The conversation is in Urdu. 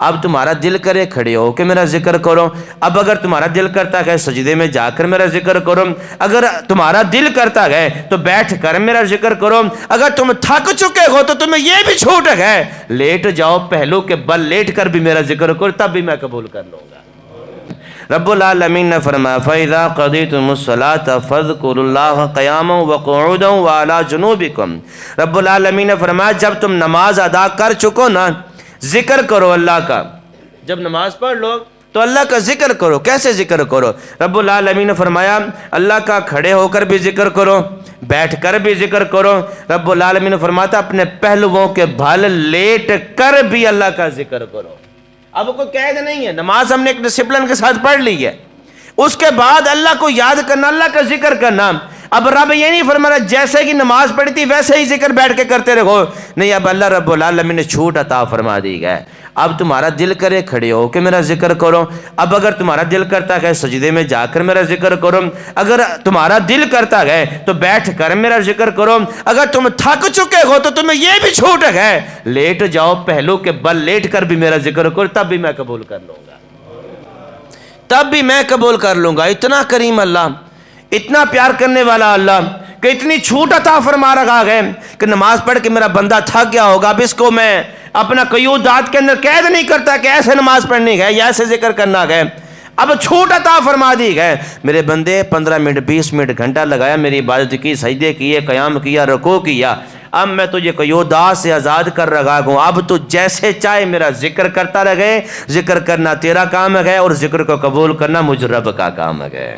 اب تمہارا دل کرے کھڑے ہو کے میرا ذکر کرو، اب اگر تمہارا دل کرتا ہے سجدے میں جا کر میرا ذکر کرو، اگر تمہارا دل کرتا ہے تو بیٹھ کر میرا ذکر کرو، اگر تم تھک چکے ہو تو تمہیں یہ بھی چھوٹ ہے لیٹ جاؤ پہلو کے بل لیٹ کر بھی میرا ذکر کرو، تب بھی میں قبول کر لوں گا۔ رب العالمین نے فرمایا فَإِذَا قَضِيتُمُ الصَّلَاةَ فَاذْكُرُوا اللَّهَ قِيَامًا وَقُعُودًا وَعَلَى جُنُوبِكُمْ۔ رب العالمین نے فرمایا جب تم نماز ادا کر چکو نا، ذکر کرو اللہ کا، جب نماز پڑھ لو تو اللہ کا ذکر کرو۔ کیسے ذکر کرو؟ رب العالمین نے فرمایا اللہ کا کھڑے ہو کر بھی ذکر کرو، بیٹھ کر بھی ذکر کرو۔ رب العالمین نے فرماتا اپنے پہلوؤں کے بھال لیٹ کر بھی اللہ کا ذکر کرو۔ اب کوئی قید نہیں ہے، نماز ہم نے ایک ڈسپلن کے ساتھ پڑھ لی ہے، اس کے بعد اللہ کو یاد کرنا، اللہ کا ذکر کرنا۔ اب رب یہ نہیں فرمایا جیسے کہ نماز پڑھی تھی ویسے ہی ذکر بیٹھ کے کرتے رہو، نہیں، اب اللہ رب العالمین نے چھوٹ عطا فرما دی ہے۔ اب تمہارا دل کرے کھڑے ہو کہ میرا ذکر کرو، اب اگر تمہارا دل کرتا ہے سجدے میں جا کر میرا ذکر کرو، اگر تمہارا دل کرتا ہے تو بیٹھ کر میرا ذکر کرو، اگر تم تھک چکے ہو تو تمہیں یہ بھی چھوٹ ہے لیٹ جاؤ پہلو کے بل لیٹ کر بھی میرا ذکر کرو، تب بھی میں قبول کر لوں گا، تب بھی میں قبول کر لوں گا۔ اتنا کریم اللہ، اتنا پیار کرنے والا اللہ کہ اتنی چھوٹ عطا فرما رہا ہے کہ نماز پڑھ کے میرا بندہ تھک گیا ہوگا، اب اس کو میں اپنا قیودات کے اندر قید نہیں کرتا کہ ایسے نماز پڑھنی ہے یا ایسے ذکر کرنا ہے، اب چھوٹ عطا فرما دی ہے۔ میرے بندے 15 منٹ 20 منٹ گھنٹہ لگایا، میری عبادت کی، سجدے کیے، قیام کیا، رکوع کیا، اب میں تجھے قیودات سے آزاد کر رہا ہوں، اب تو جیسے چاہے میرا ذکر کرتا رہے، ذکر کرنا تیرا کام ہے اور ذکر کو قبول کرنا مجھ رب کا کام ہے۔